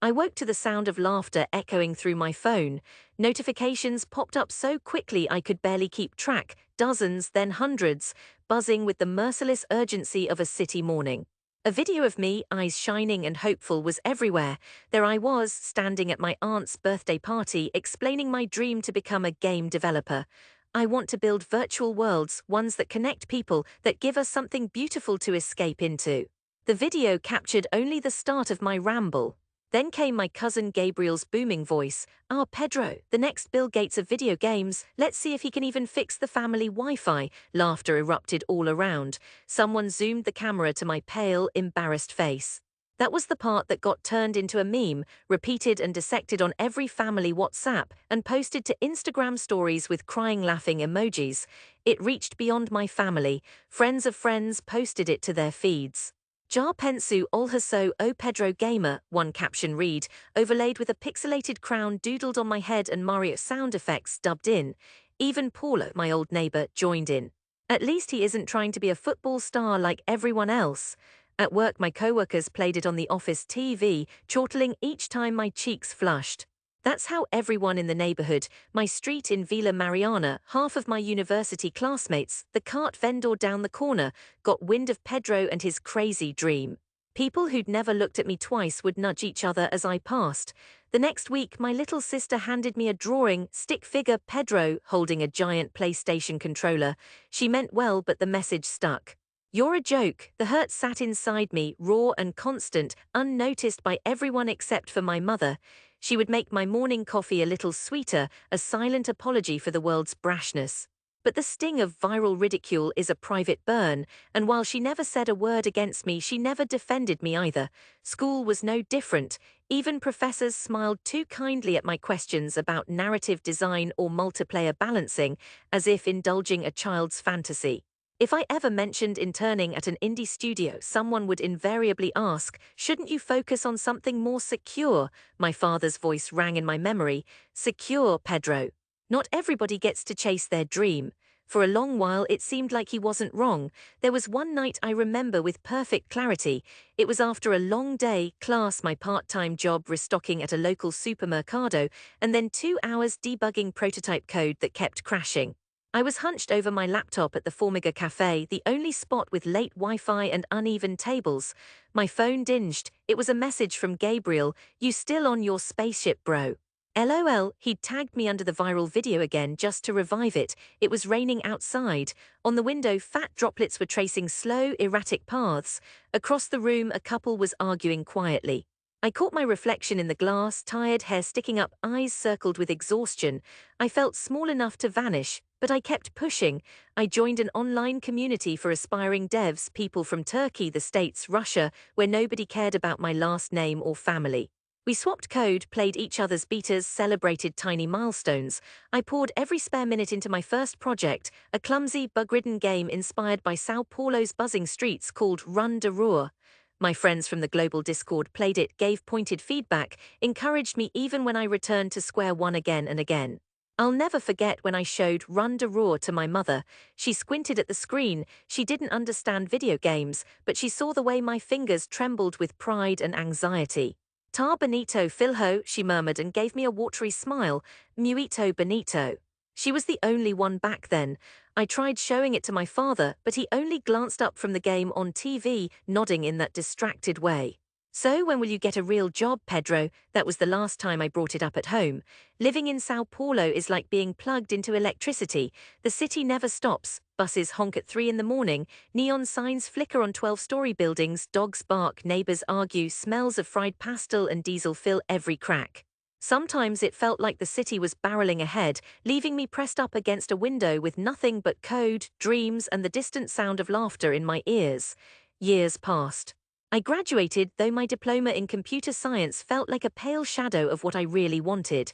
I woke to the sound of laughter echoing through my phone. Notifications popped up so quickly I could barely keep track, dozens, then hundreds, buzzing with the merciless urgency of a city morning. A video of me, eyes shining and hopeful, was everywhere. There I was, standing at my aunt's birthday party, explaining my dream to become a game developer. I want to build virtual worlds, ones that connect people, that give us something beautiful to escape into. The video captured only the start of my ramble. Then came my cousin Gabriel's booming voice. "Ah, Pedro, the next Bill Gates of video games. Let's see if he can even fix the family Wi-Fi." Laughter erupted all around. Someone zoomed the camera to my pale, embarrassed face. That was the part that got turned into a meme, repeated and dissected on every family WhatsApp, and posted to Instagram stories with crying laughing emojis. It reached beyond my family. Friends of friends posted it to their feeds. "Já penso olhaço o Pedro Gamer," one caption read, overlaid with a pixelated crown doodled on my head and Mario sound effects dubbed in. Even Paulo, my old neighbor, joined in. At least he isn't trying to be a football star like everyone else. At work, my coworkers played it on the office TV, chortling each time my cheeks flushed. That's how everyone in the neighborhood, my street in Villa Mariana, half of my university classmates, the cart vendor down the corner, got wind of Pedro and his crazy dream. People who'd never looked at me twice would nudge each other as I passed. The next week, my little sister handed me a drawing, stick figure Pedro holding a giant PlayStation controller. She meant well, but the message stuck. "You're a joke." The hurt sat inside me, raw and constant, unnoticed by everyone except for my mother. She would make my morning coffee a little sweeter, a silent apology for the world's brashness. But the sting of viral ridicule is a private burn, and while she never said a word against me, she never defended me either. School was no different. Even professors smiled too kindly at my questions about narrative design or multiplayer balancing, as if indulging a child's fantasy. If I ever mentioned interning at an indie studio, someone would invariably ask, "Shouldn't you focus on something more secure?" My father's voice rang in my memory. "Secure, Pedro. Not everybody gets to chase their dream." For a long while it seemed like he wasn't wrong. There was one night I remember with perfect clarity. It was after a long day, class, my part-time job restocking at a local supermercado, and then 2 hours debugging prototype code that kept crashing. I was hunched over my laptop at the Formiga Cafe, the only spot with late Wi-Fi and uneven tables. My phone dinged. It was a message from Gabriel. "You still on your spaceship, bro?" LOL, he'd tagged me under the viral video again just to revive it. It was raining outside. On the window, fat droplets were tracing slow, erratic paths. Across the room, a couple was arguing quietly. I caught my reflection in the glass, tired hair sticking up, eyes circled with exhaustion. I felt small enough to vanish, but I kept pushing. I joined an online community for aspiring devs, people from Turkey, the States, Russia, where nobody cared about my last name or family. We swapped code, played each other's betas, celebrated tiny milestones. I poured every spare minute into my first project, a clumsy, bug-ridden game inspired by São Paulo's buzzing streets called Run de Rua. My friends from the global Discord played it, gave pointed feedback, encouraged me even when I returned to square one again and again. I'll never forget when I showed Run de Rua to my mother. She squinted at the screen. She didn't understand video games, but she saw the way my fingers trembled with pride and anxiety. "Ta bonito filho," she murmured and gave me a watery smile. "Muito bonito." She was the only one back then. I tried showing it to my father, but he only glanced up from the game on TV, nodding in that distracted way. "So when will you get a real job, Pedro?" That was the last time I brought it up at home. Living in São Paulo is like being plugged into electricity. The city never stops. Buses honk at 3 in the morning, neon signs flicker on 12-story buildings, dogs bark, neighbors argue, smells of fried pastel and diesel fill every crack. Sometimes it felt like the city was barreling ahead, leaving me pressed up against a window with nothing but code, dreams, and the distant sound of laughter in my ears. Years passed. I graduated, though my diploma in computer science felt like a pale shadow of what I really wanted.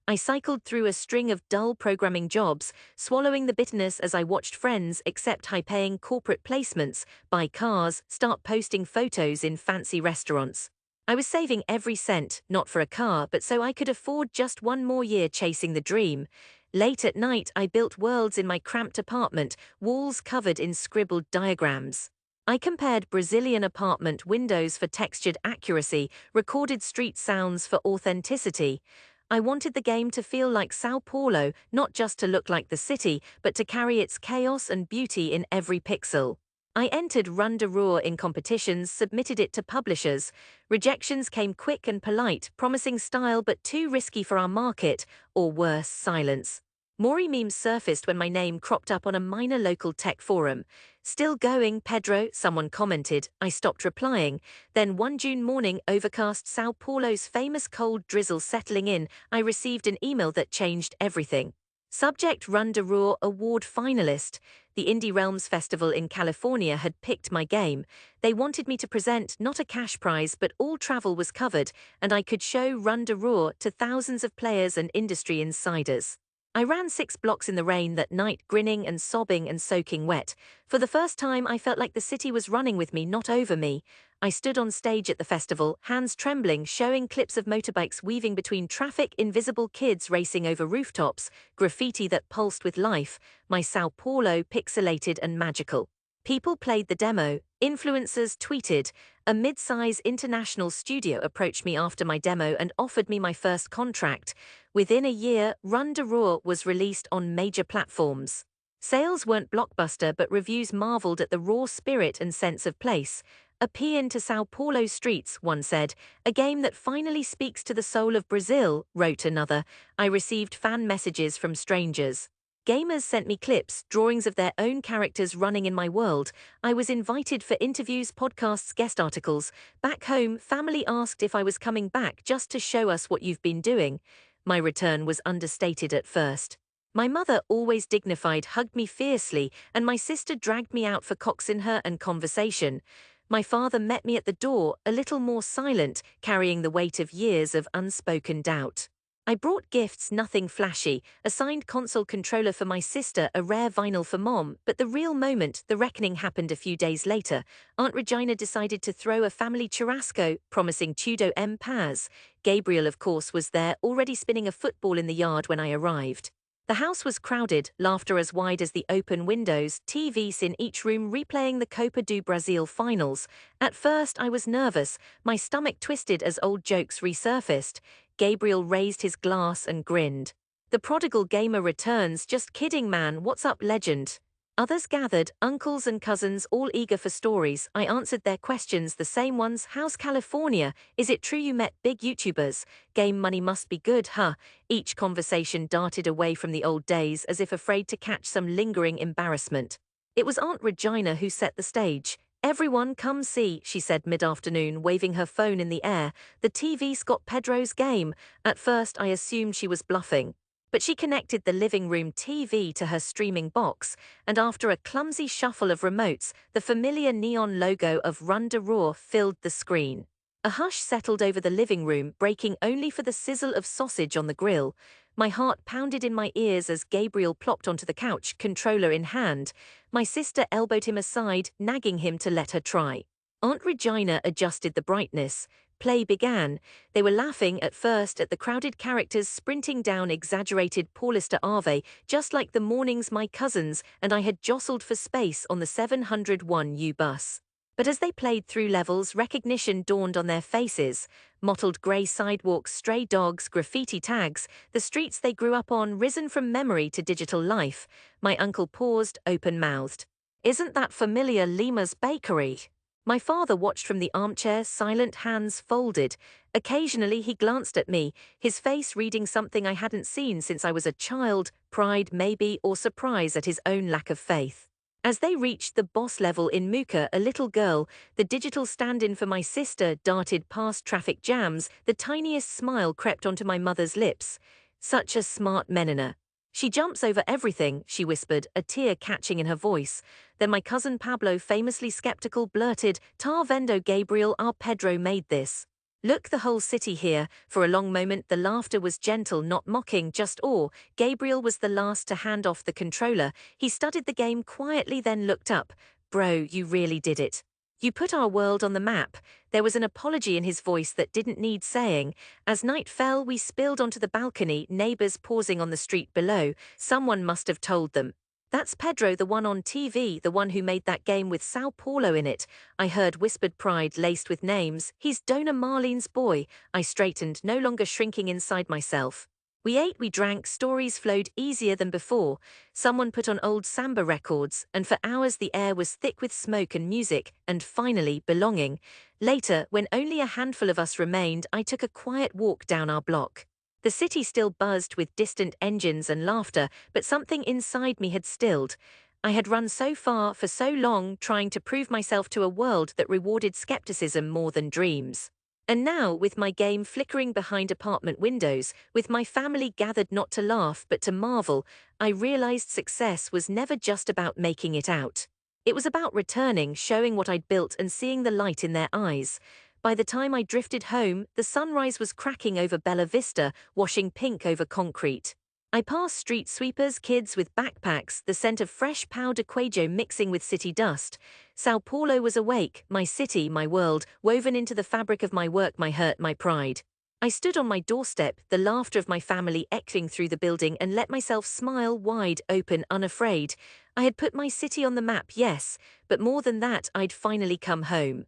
I cycled through a string of dull programming jobs, swallowing the bitterness as I watched friends accept high-paying corporate placements, buy cars, start posting photos in fancy restaurants. I was saving every cent, not for a car, but so I could afford just one more year chasing the dream. Late at night, I built worlds in my cramped apartment, walls covered in scribbled diagrams. I compared Brazilian apartment windows for textured accuracy, recorded street sounds for authenticity. I wanted the game to feel like São Paulo, not just to look like the city, but to carry its chaos and beauty in every pixel. I entered Run de Roer in competitions, submitted it to publishers. Rejections came quick and polite, promising style but too risky for our market, or worse, silence. Maury memes surfaced when my name cropped up on a minor local tech forum. "Still going, Pedro," someone commented. I stopped replying. Then one June morning, overcast Sao Paulo's famous cold drizzle settling in, I received an email that changed everything. Subject: Run de Roer Award finalist. The Indie Realms Festival in California had picked my game. They wanted me to present not a cash prize, but all travel was covered, and I could show Run de Roer to thousands of players and industry insiders. I ran 6 blocks in the rain that night, grinning and sobbing and soaking wet. For the first time, I felt like the city was running with me, not over me. I stood on stage at the festival, hands trembling, showing clips of motorbikes weaving between traffic, invisible kids racing over rooftops, graffiti that pulsed with life, my Sao Paulo pixelated and magical. People played the demo, influencers tweeted. A mid-size international studio approached me after my demo and offered me my first contract. Within a year, Run de Roer was released on major platforms. Sales weren't blockbuster, but reviews marveled at the raw spirit and sense of place. "A paean to São Paulo streets," one said. "A game that finally speaks to the soul of Brazil," wrote another. I received fan messages from strangers. Gamers sent me clips, drawings of their own characters running in my world. I was invited for interviews, podcasts, guest articles. Back home, family asked if I was coming back just to show us what you've been doing. My return was understated at first. My mother, always dignified, hugged me fiercely, and my sister dragged me out for coxswain and conversation. My father met me at the door, a little more silent, carrying the weight of years of unspoken doubt. I brought gifts, nothing flashy, a signed console controller for my sister, a rare vinyl for Mom, but the real moment, the reckoning, happened a few days later. Aunt Regina decided to throw a family churrasco, promising tudo em paz. Gabriel, of course, was there, already spinning a football in the yard when I arrived. The house was crowded, laughter as wide as the open windows, TVs in each room replaying the Copa do Brasil finals. At first I was nervous, my stomach twisted as old jokes resurfaced. Gabriel raised his glass and grinned. "The prodigal gamer returns, just kidding man, what's up, legend?" Others gathered, uncles and cousins, all eager for stories. I answered their questions, the same ones. "How's California? Is it true you met big YouTubers? Game money must be good, huh?" Each conversation darted away from the old days, as if afraid to catch some lingering embarrassment. It was Aunt Regina who set the stage. "Everyone come see," she said mid-afternoon, waving her phone in the air. "The TV's got Pedro's game." At first I assumed she was bluffing. But she connected the living room TV to her streaming box, and after a clumsy shuffle of remotes, the familiar neon logo of Run de Roer filled the screen. A hush settled over the living room, breaking only for the sizzle of sausage on the grill. My heart pounded in my ears as Gabriel plopped onto the couch, controller in hand. My sister elbowed him aside, nagging him to let her try. Aunt Regina adjusted the brightness. Play began. They were laughing at first at the crowded characters sprinting down exaggerated Paulista Ave, just like the mornings my cousins and I had jostled for space on the 701U bus. But as they played through levels, recognition dawned on their faces. Mottled grey sidewalks, stray dogs, graffiti tags, the streets they grew up on, risen from memory to digital life. My uncle paused, open-mouthed. "Isn't that familiar Lima's Bakery?" My father watched from the armchair, silent, hands folded. Occasionally he glanced at me, his face reading something I hadn't seen since I was a child, pride maybe, or surprise at his own lack of faith. As they reached the boss level in Muka, a little girl, the digital stand-in for my sister, darted past traffic jams. The tiniest smile crept onto my mother's lips. "Such a smart menina. She jumps over everything," she whispered, a tear catching in her voice. Then my cousin Pablo, famously skeptical, blurted, "Tar vendo Gabriel, our Pedro made this. Look, the whole city here." For a long moment the laughter was gentle, not mocking, just awe. Gabriel was the last to hand off the controller. He studied the game quietly, then looked up. "Bro, you really did it. You put our world on the map." There was an apology in his voice that didn't need saying. As night fell, we spilled onto the balcony, neighbors pausing on the street below. Someone must have told them. That's Pedro, the one on TV, the one who made that game with São Paulo in it. I heard whispered pride laced with names. He's Dona Marlene's boy. I straightened, no longer shrinking inside myself. We ate, we drank, stories flowed easier than before. Someone put on old samba records, and for hours the air was thick with smoke and music, and finally, belonging. Later, when only a handful of us remained, I took a quiet walk down our block. The city still buzzed with distant engines and laughter, but something inside me had stilled. I had run so far for so long, trying to prove myself to a world that rewarded skepticism more than dreams. And now, with my game flickering behind apartment windows, with my family gathered not to laugh but to marvel, I realized success was never just about making it out. It was about returning, showing what I'd built and seeing the light in their eyes. By the time I drifted home, the sunrise was cracking over Bella Vista, washing pink over concrete. I passed street sweepers, kids with backpacks, the scent of fresh pão de queijo mixing with city dust. São Paulo was awake, my city, my world, woven into the fabric of my work, my hurt, my pride. I stood on my doorstep, the laughter of my family echoing through the building, and let myself smile wide open, unafraid. I had put my city on the map, yes, but more than that, I'd finally come home.